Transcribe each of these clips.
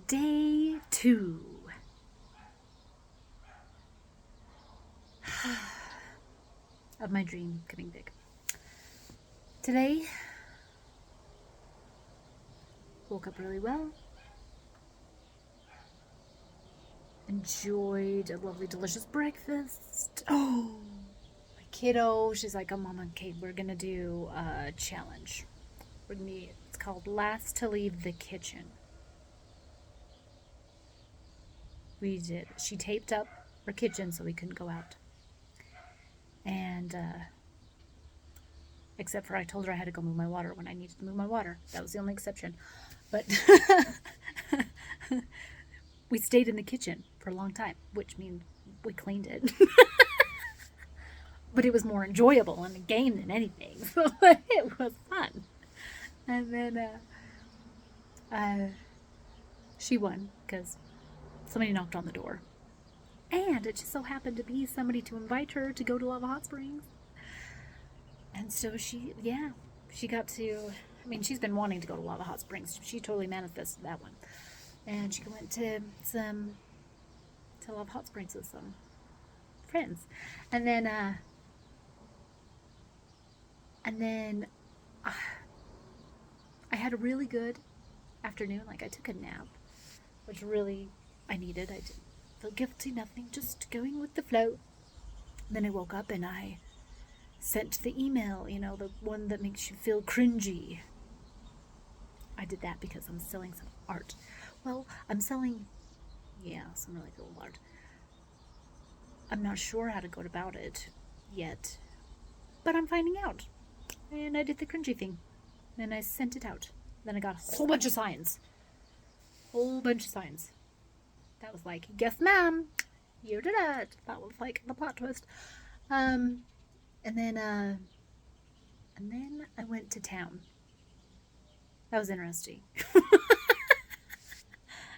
Day 2 of my dream coming big. Today, woke up really well, enjoyed a lovely, delicious breakfast. Oh, my kiddo, she's like, oh, Mama, okay, we're gonna do a challenge. It's called Last to Leave the Kitchen. She taped up our kitchen so we couldn't go out. And, except for I told her I had to go move my water when I needed to move my water. That was the only exception. But we stayed in the kitchen for a long time, which means we cleaned it. But it was more enjoyable and a game than anything. So it was fun. And then she won because somebody knocked on the door. And it just so happened to be somebody to invite her to go to Lava Hot Springs. And so she got to, she's been wanting to go to Lava Hot Springs. She totally manifested that one. And she went to Lava Hot Springs with some friends. And then I had a really good afternoon. Like, I took a nap, which really I needed. I didn't feel guilty, nothing, just going with the flow. Then I woke up and I sent the email, the one that makes you feel cringy. I did that because I'm selling some art. Well, I'm selling, some really cool art. I'm not sure how to go about it yet, but I'm finding out. And I did the cringy thing. And I sent it out. Then I got a whole bunch of signs. That was like, yes, ma'am, you did it. That was like the plot twist. And then I went to town. That was interesting.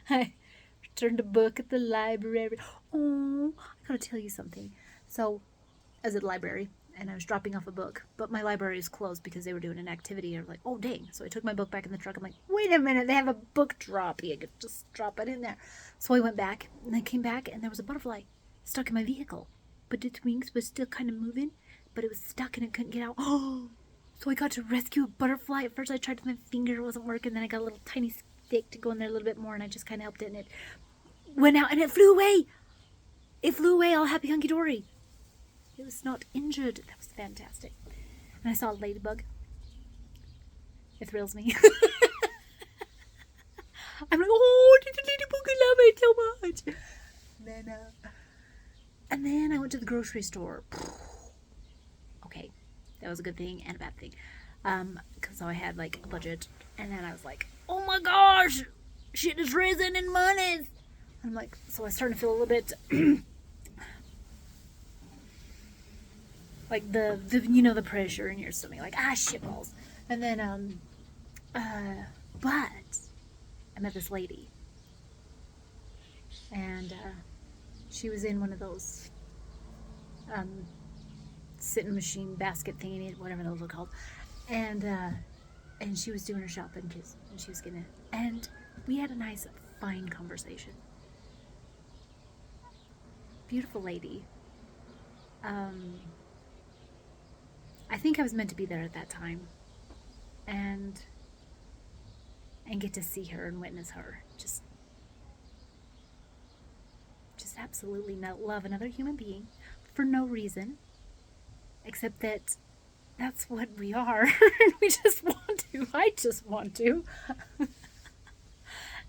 I returned a book at the library. Oh, I gotta tell you something. So, I was at the library and I was dropping off a book, but my library is closed because they were doing an activity. I was like, oh, dang. So I took my book back in the truck. I'm like, wait a minute, they have a book drop. You could just drop it in there. So I went back and I came back and there was a butterfly stuck in my vehicle, but its wings was still kind of moving, but it was stuck and it couldn't get out. Oh, so I got to rescue a butterfly. At first I tried with my finger, it wasn't working. Then I got a little tiny stick to go in there a little bit more, and I just kind of helped it, and it went out and it flew away. It flew away all happy hunky dory. It was not injured. That was fantastic. And I saw a ladybug. It thrills me. I'm like, oh, did the ladybug, I love it so much. And then I went to the grocery store. Okay, that was a good thing and a bad thing. So I had like a budget, and then I was like, oh my gosh, shit is risen in money. I'm like, so I was starting to feel a little bit like the pressure in your stomach, like, shit balls. And then but I met this lady, and she was in one of those sitting machine basket thingy, whatever those are called, and she was doing her shopping, and she was getting it, and we had a nice, fine conversation. Beautiful lady. I think I was meant to be there at that time, and get to see her and witness her. Just absolutely not love another human being for no reason, except that that's what we are. We just want to. I just want to.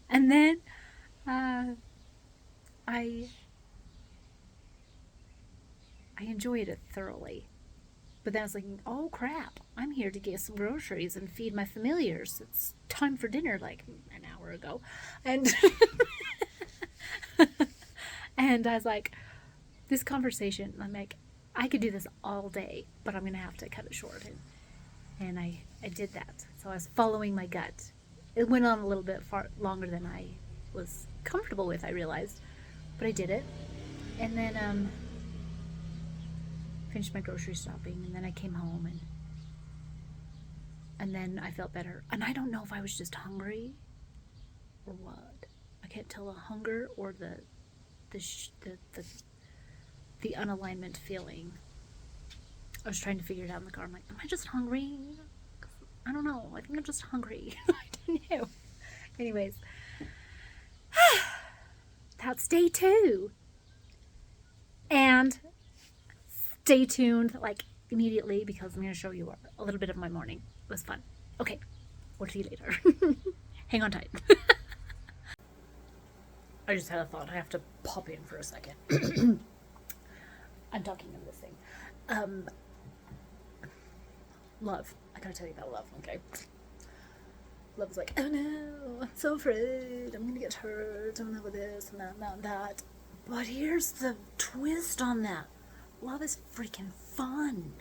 And then I enjoyed it thoroughly. But then I was like, oh crap, I'm here to get some groceries and feed my familiars. It's time for dinner, like an hour ago. And and I was like, this conversation, I'm like, I could do this all day, but I'm going to have to cut it short. And I did that. So I was following my gut. It went on a little bit far longer than I was comfortable with, I realized. But I did it. And then finished my grocery shopping, and then I came home, and then I felt better. And I don't know if I was just hungry or what. I can't tell the hunger or the unalignment feeling. I was trying to figure it out in the car. I'm like, am I just hungry? I don't know. I think I'm just hungry. I don't know. Anyways, that's day 2. And stay tuned like immediately because I'm going to show you a little bit of my morning. It was fun. Okay, we'll see you later. Hang on tight. I just had a thought. I have to pop in for a second. I'm talking in this thing. Love. I gotta tell you about love, okay? Love is like, oh no, I'm so afraid. I'm gonna get hurt. I'm gonna have this and that and that. But here's the twist on that. Love is freaking fun.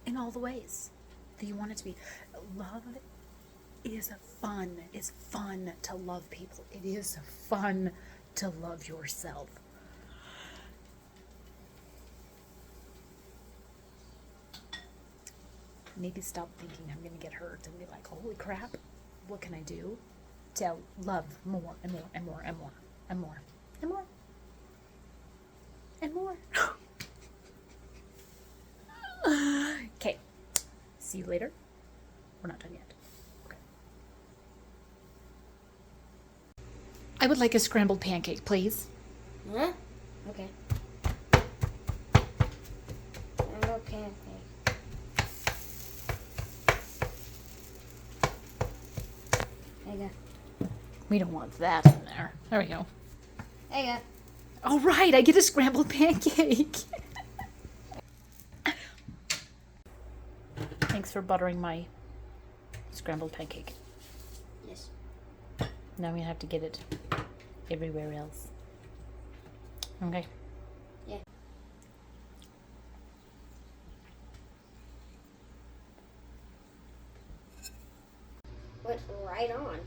In all the ways that you want it to be. Love is fun. It's fun to love people. It is fun to love yourself. Maybe stop thinking I'm going to get hurt and be like, holy crap, what can I do to love more and more and more and more and more and more and more. Okay, see you later. We're not done yet. Okay. I would like a scrambled pancake, please. Huh? Okay. Okay. There you go. We don't want that in there. There we go. There you go. All right, I get a scrambled pancake. Thanks for buttering my scrambled pancake. Yes. Now we have to get it everywhere else. Okay. Yeah. Went right on.